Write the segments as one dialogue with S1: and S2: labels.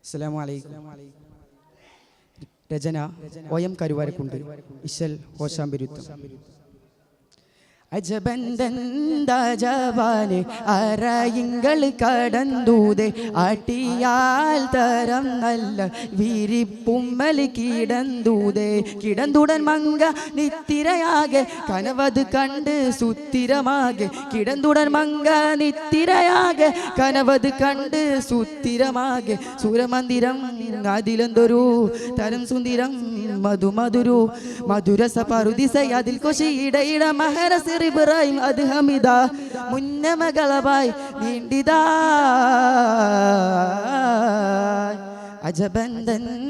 S1: അസ്സലാമു അലൈക്കും. രചന OM കരുവാരക്കുണ്ട്, ഇശൽ ഹോശാംബിരുത്തം. അജബന്തജബാനെ അറയിങ്കൾ കടന്തൂതെ ആട്ടിയാൽ തരം നല്ല വിരിപ്പുമ്മൽ കിടന്തൂതെ കിടന്തുടൻ മങ്ക നിത്തിരയാകെ കനവത് കണ്ട് സുത്തിരമാകെ കിടന്തുടൻ മങ്ക നിത്തിരയാകെ കനവത് കണ്ട് സുത്തിരമാകെ സൂരമന്ദിരം അതിലെന്തൊരു തരം സുന്ദരം മധുമധുരു മധുരസ പറുദിസ അതിൽ കൊശി ഇടയിട മഹരസ് ഇബ്രാഹിം അത് ഹമിദ മുന്നമകളവായി നീണ്ടിതാ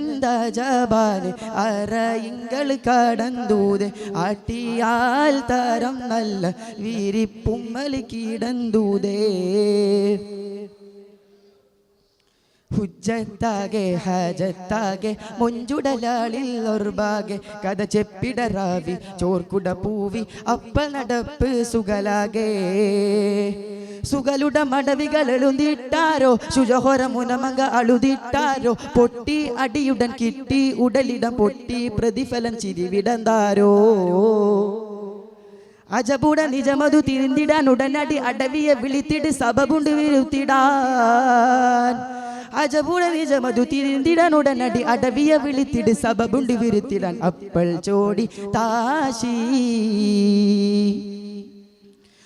S1: അജബന്തജബാനെ അറയിങ്കൾ കടന്തൂതെ ആട്ടിയാൽ തരം നല്ല വിരിപ്പുമ്മൽ കിടന്തൂതേ ഹുജ്ജത്താകെ ഹജത്താകെ മൊഞ്ചുടലാളിൽ ഒർബാകെ കഥ ചെപ്പിടറാവി ചോർക്കുട പൂവി അപ്പ നടപ്പ് സുഗലാകെ സുഗലുട മടവികൾ എഴുതിട്ടാരോ ശുചഹോര മുനമങ്ക അളുതിട്ടാരോ പൊട്ടി അടിയുടൻ കിട്ടി ഉടലിടം പൊട്ടി പ്രതിഫലം ചിരിവിടന്താരോ അജബുട നിജമതു തിരിന്തിടാൻ ഉടനടി അടവിയെ വിളിത്തിട് സബബുണ്ട് വിരുത്തിടാൻ അജബുട നിജമതു തിരിന്തിടാൻ ഉടനടി അടവിയെ വിളിത്തിട് സബബുണ്ട് വിരുത്തിടാൻ അപ്പൾ ചോടി താശി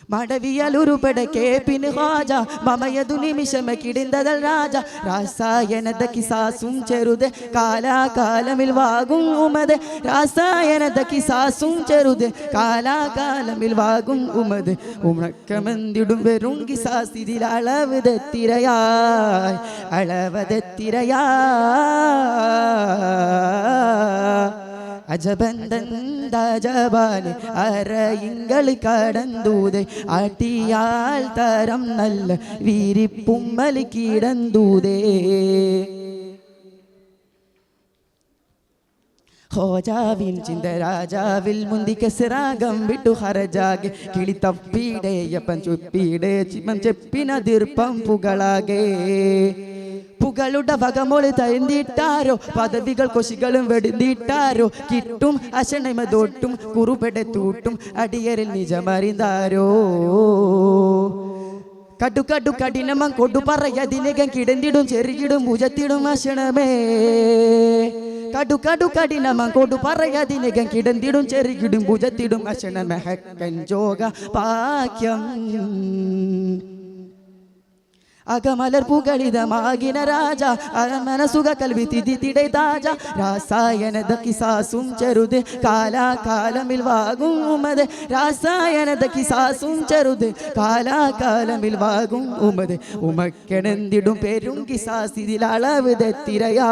S1: മടവിയലുരുപട കേപ്പിന് ഹാജ മമയതു നിമിഷമ കിടിന്തതൽ രാജ രാസായനത കിസാസും ചെറുത് കാലാകാലമിൽ വാകും ഉമത് രാസായനത കിസാസും ചെറുത് കാലാകാലമിൽ വാകും ഉമത് ഉമക്കമെന്തിടും വെറും കിസാസിതിൽ അളവതെത്തിരയായി അജബന്തജബാനെ അറയിങ്കൾ കടന്തൂതെ ആട്ടിയാൽ തരം നല്ല വിരിപ്പുമ്മൽ കിടന്തൂതേ ഹോജാവിൻ ചിന്തരാജാവിൽ മുന്തിക്കസറാകം വിട്ടു ഹരജാകെ കിളി തപ്പിയുടെ യപ്പൻ ചുപ്പിയുടെ ചിമം ചെപ്പിനതിർപ്പം പുകളാകെ പുകളുടെ വകമോള് തരുന്നിട്ടാരോ പദവികൾ കൊശികളും വെടിന്നിട്ടാരോ കിട്ടും അശനമതൊട്ടും കുറുപെടത്തൂട്ടും അടിയരിൽ നിജമറിന്താരോ കടുകടു കഠിനമം കൊടു പറയതിനകം കിടന്നിടും ചെറുകിടും ഭുജത്തിടും അശനമേ കടുകടു കഠിനമം കൊടു പറയതിനകം കിടന്നിടും ചെറുകിടും ഭുജത്തിടും അശനമേ ഹക്കൻ ജോഗ പാക്യം അകമലർ പുകളിതമാകിന രാജ അരമന സുഖ കൽവി തിഥിത്തിടை താജ രാസായനത കിസാസും ചെറുത് കാലാകാലമിൽ വാകും ഉമത് രാസായനത കിസാസും ചെറുത് കാലാകാലമിൽ വാകും ഉമത് ഉമക്കെണെന്തിടും പെരും കിസാസിതിൽ അളവതെത്തിരയാ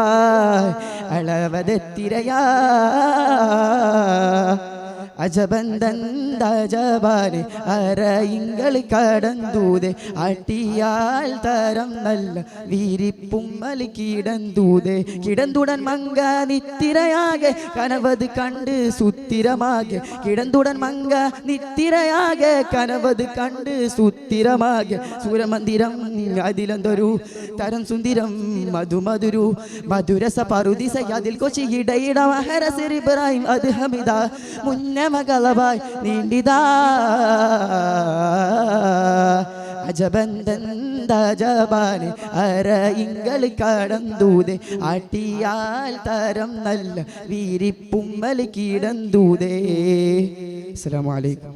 S1: അജബന്തജബാനെ അറയിങ്കൾ കടന്തൂതെ ആട്ടിയാൽ തരം നല്ല വിരിപ്പുമ്മൽ കിടന്തൂതെ കിടന്തുടൻ മങ്ക നിത്തിരയാകെ കനവത് കണ്ട് സുത്തിരമാകെ കിടന്തുടൻ മങ്ക നിത്തിരയാകെ കനവത് കണ്ട് സുത്തിരമാകെ സൂരമന്ദിരം അതിലെന്തൊരു തരം സുന്ദരം മധുമധുരു മധുരസ പറുദിസ അതിൽ കൊച്ചി ഇടയിട മഹരസ് ഇബ്രാഹിം അത് ഹമിദ മുന്നമകളവായി നീണ്ടിതാ അജബന്തജബാനെ അറയിങ്കൾ കടന്തൂതെ ആട്ടിയാൽ തരം നല്ല വിരിപ്പുമ്മൽ കിടന്തൂതേ. അസ്സലാമു അലൈക്കും.